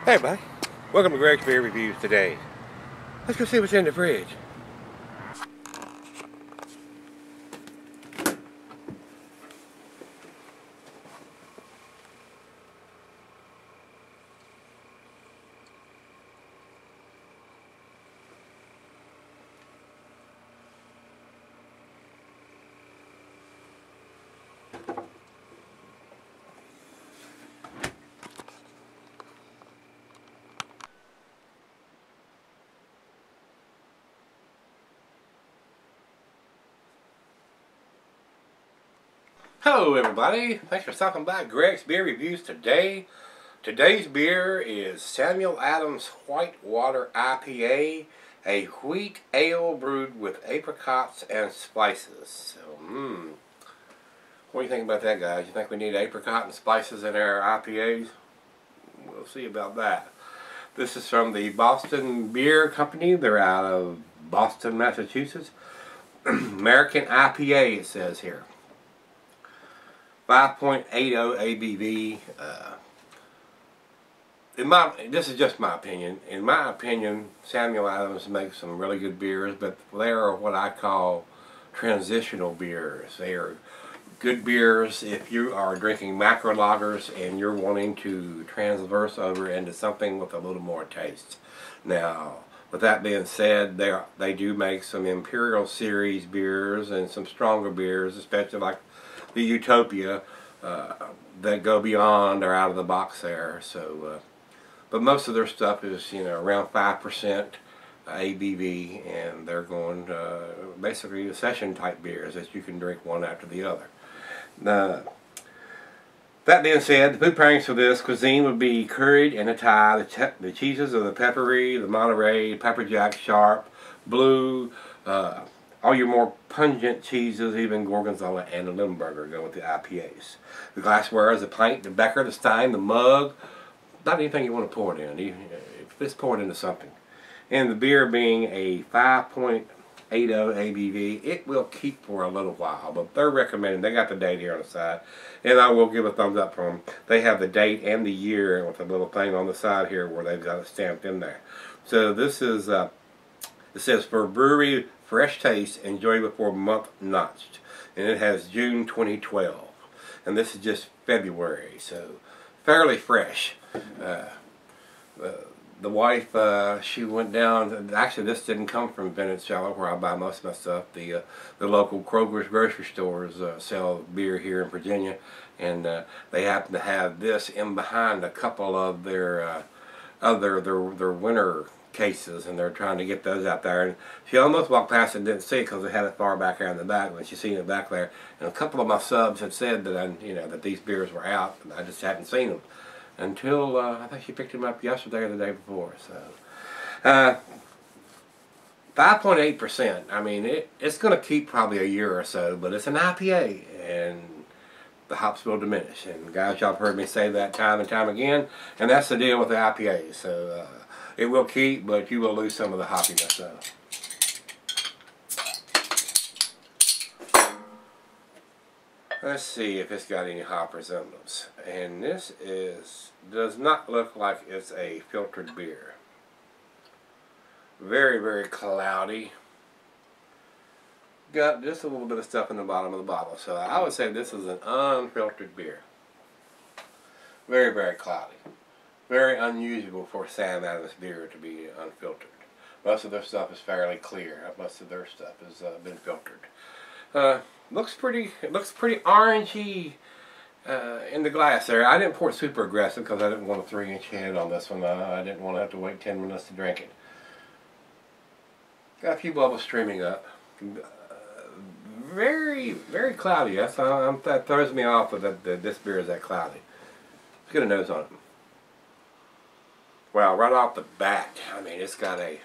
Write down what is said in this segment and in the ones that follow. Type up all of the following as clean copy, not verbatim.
Hey everybody, welcome to Greg's Beer Reviews today. Let's go see what's in the fridge. Hello everybody, thanks for stopping by Greg's Beer Reviews today. Today's beer is Sam Adams Whitewater IPA, a wheat ale brewed with apricots and spices. So, what do you think about that, guys? You think we need apricot and spices in our IPAs? We'll see about that. This is from the Boston Beer Company. They're out of Boston, Massachusetts. American IPA, it says here. 5.80 ABV. This is just my opinion. In my opinion, Samuel Adams makes some really good beers, but they are what I call transitional beers. They are good beers if you are drinking macro lagers and you're wanting to transverse over into something with a little more taste. Now, with that being said, they do make some Imperial Series beers and some stronger beers, especially like the Utopia, that go beyond or out of the box there. So, but most of their stuff is, around 5% ABV, and they're going basically session type beers that you can drink one after the other. That being said, the food pairings for this cuisine would be curried and a Thai. The cheeses are the peppery, the Monterey, pepper jack, sharp, blue. All your more pungent cheeses, even Gorgonzola and the Limburger, go with the IPAs. The glassware is the pint, the becker, the stein, the mug. Not anything you want to pour it in. Just pour it into something. And the beer being a 5.80 ABV, it will keep for a little while. But they're recommending, they got the date here on the side. And I will give a thumbs up for them. They have the date and the year with a little thing on the side here where they've got it stamped in there. So this is, it says for brewery fresh taste, enjoy before month notched. And it has June 2012. And this is just February, so fairly fresh. The wife, she went down, actually this didn't come from Venezuela where I buy most of my stuff. The local Kroger's grocery stores sell beer here in Virginia. And they happen to have this in behind a couple of their their winter cases, and they're trying to get those out there. And she almost walked past and didn't see it because they had it far back there in the back. When she seen it back there, and a couple of my subs had said that that these beers were out, and I just hadn't seen them until I think she picked them up yesterday or the day before. So 5.8%. I mean, it's going to keep probably a year or so, but it's an IPA, and the hops will diminish. And guys, y'all have heard me say that time and time again, and that's the deal with the IPA. So it will keep, but you will lose some of the hoppiness. So. Let's see if it's got any hop resemblance. And this does not look like it's a filtered beer. Very, very cloudy. Got just a little bit of stuff in the bottom of the bottle. So I would say this is an unfiltered beer. Very, very cloudy. Very unusual for Sam Adams beer to be unfiltered. Most of their stuff is fairly clear. Most of their stuff has been filtered. Looks pretty orangey in the glass there. I didn't pour it super aggressive because I didn't want a 3-inch head on this one. I didn't want to have to wait 10 minutes to drink it. Got a few bubbles streaming up. Very, very cloudy. That throws me off that this beer is that cloudy. Let's get a nose on it. Well, right off the bat, I mean, it's got a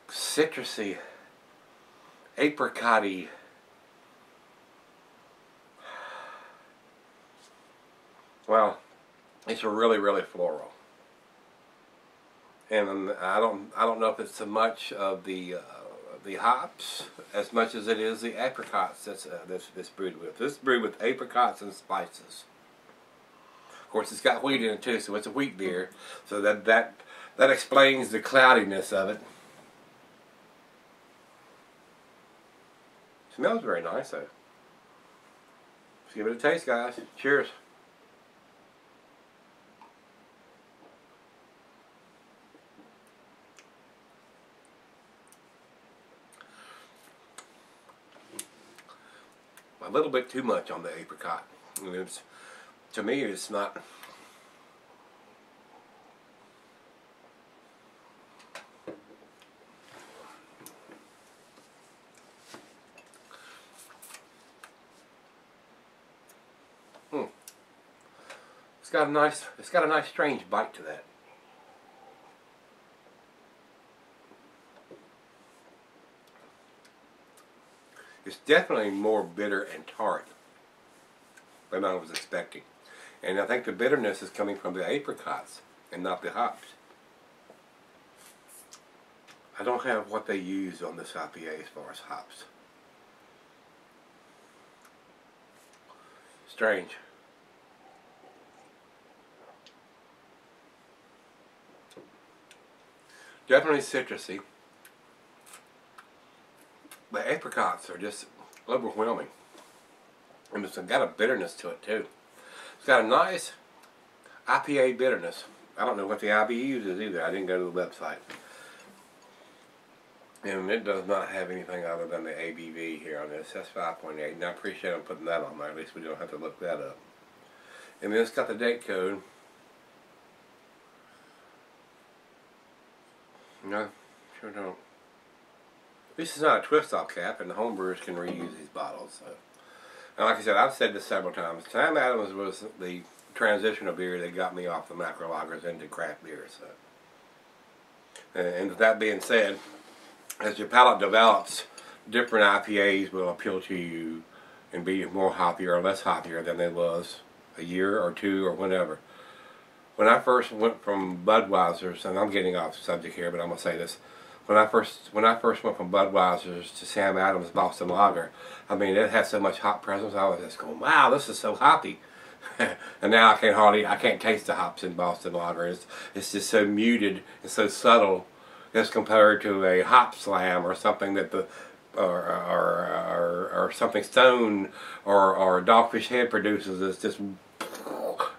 citrusy, apricot-y, well, it's really, really floral. And I don't know if it's so much of the hops as much as it is the apricots that's brewed with. This is brewed with apricots and spices. course, it's got wheat in it too, so it's a wheat beer. So that explains the cloudiness of it. Smells very nice though. Let's give it a taste, guys. Cheers. A little bit too much on the apricot. To me, it's not. It's got a nice strange bite to that. It's definitely more bitter and tart than I was expecting. And I think the bitterness is coming from the apricots and not the hops. I don't have what they use on this IPA as far as hops. Strange. Definitely citrusy. The apricots are just overwhelming. And it's got a bitterness to it too. It's got a nice IPA bitterness. I don't know what the IBU uses either. I didn't go to the website. And it does not have anything other than the ABV here on this. That's 5.8. And I appreciate them putting that on there. At least we don't have to look that up. And then it's got the date code. No, sure don't. This is not a twist-off cap, and the homebrewers can reuse these bottles. So. And like I said, I've said this several times. Sam Adams was the transitional beer that got me off the macro lagers into craft beer. So. And with that being said, as your palate develops, different IPAs will appeal to you and be more hoppier or less hoppier than they was a year or two or whenever. When I first went from Budweiser's, and I'm getting off subject here, but I'm gonna say this. When I first went from Budweiser's to Sam Adams Boston Lager, I mean, it had so much hop presence. I was just going, wow, this is so hoppy. And now I can't taste the hops in Boston Lager. It's just so muted and so subtle as compared to a hop slam or something that or something Stone or Dogfish Head produces. It's just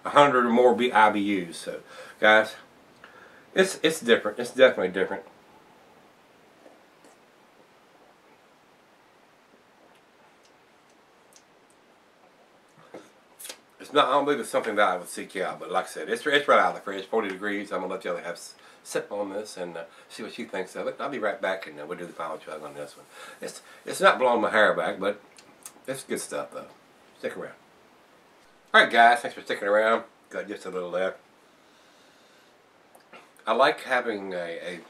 100 or more IBUs. So, guys, it's different. It's definitely different. It's not. I don't believe it's something that I would seek out. But like I said, it's right out of the fridge. 40 degrees. I'm gonna let the other half sip on this and see what she thinks of it. I'll be right back and we'll do the final chug on this one. It's not blowing my hair back, but it's good stuff though. Stick around. Alright guys, thanks for sticking around. Got just a little left. I like having a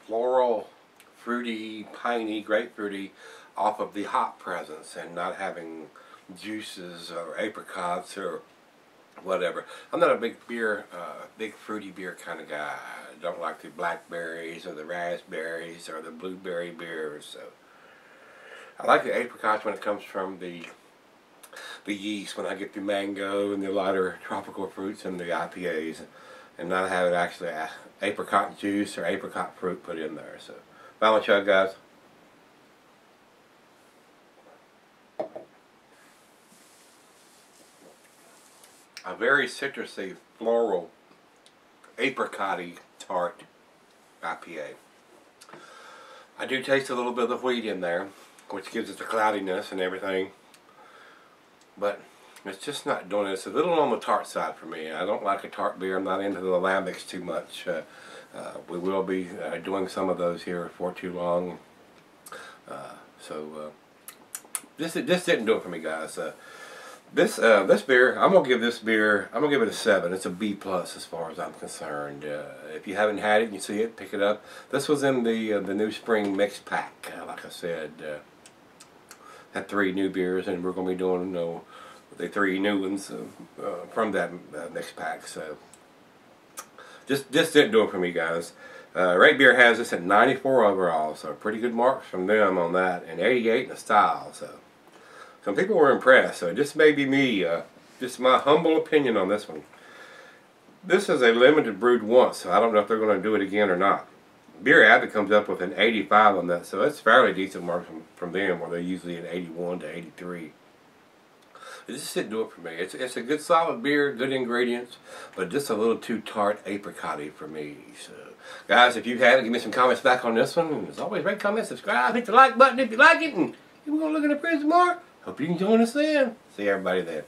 floral, fruity, piney, grapefruity off of the hop presence and not having juices or apricots or whatever. I'm not a big fruity beer kind of guy. I don't like the blackberries or the raspberries or the blueberry beers. So I like the apricots when it comes from the yeast, when I get the mango and the lighter tropical fruits and the IPAs, and not have it actually apricot juice or apricot fruit put in there. So, final chug, guys. A very citrusy, floral, apricot-y, tart IPA. I do taste a little bit of the wheat in there, which gives it the cloudiness and everything. But it's just not doing it. It's a little on the tart side for me. I don't like a tart beer. I'm not into the lambics too much. We will be doing some of those here before too long. This didn't do it for me, guys. This beer, I'm gonna give it a 7. It's a B+ as far as I'm concerned. If you haven't had it and you see it, pick it up. This was in the new spring mix pack. Like I said, had 3 new beers, and we're gonna be doing the 3 new ones from that mix pack. So just didn't do it for me, guys. Rate Beer has this at 94 overall, so pretty good marks from them on that, and 88 in the style. So some people were impressed. So this may be me, just my humble opinion on this one. This is a limited brewed once, so I don't know if they're going to do it again or not. Beer Addict comes up with an 85 on that, so it's fairly decent marks from them, where they're usually an 81 to 83. This didn't do it for me. It's a good solid beer, good ingredients, but just a little too tart apricot-y for me. So, guys, if you've had it, give me some comments back on this one. And as always, rate, comment, subscribe, hit the like button if you like it, and we're going to look in the fridge more. Hope you can join us then. See everybody there.